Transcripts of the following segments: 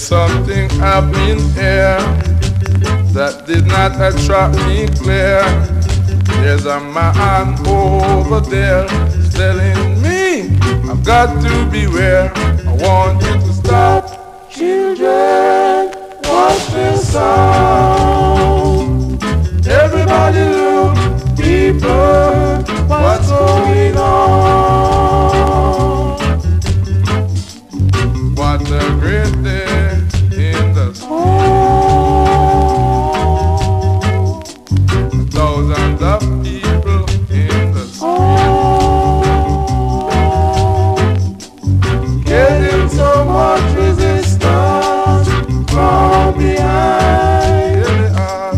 something happening here that did not attract me clear. There's a man over there telling me I've got to beware. I want you to stop. Children, watch this sound. Everybody look, people, what's going on? What a great day in the street. Thousands of people in the street. Getting so much resistance from behind. Here they are.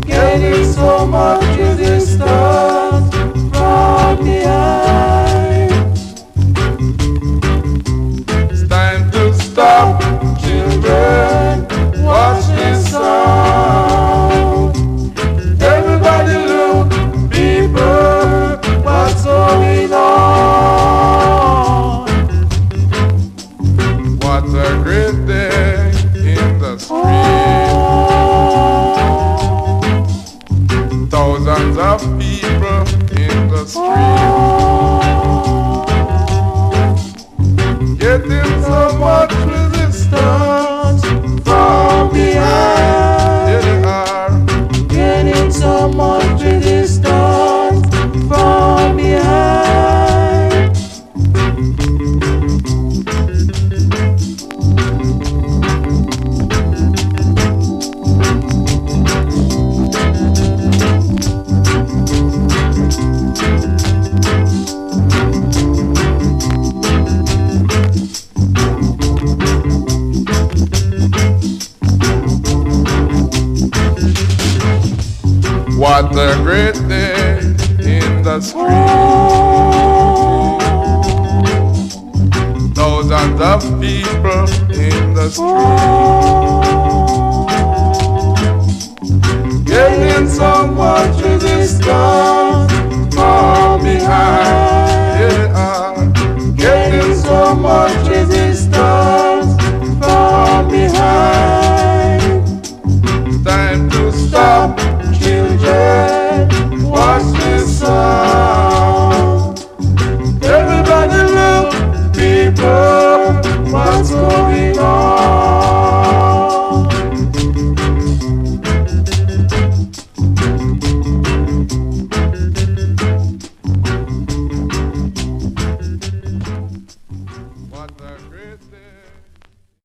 Getting so much resistance from behind. It's time to stop, children. Watch this sound. Everybody look, people, what's going on? What a great day in the street. Thousands of people in the street. Getting so much resistance from behind. Here they are. Getting so much resistance from behind. What a great day in the street. Thousands of people in the street. Getting so much resistance from behind. Here they are. Getting so much resistance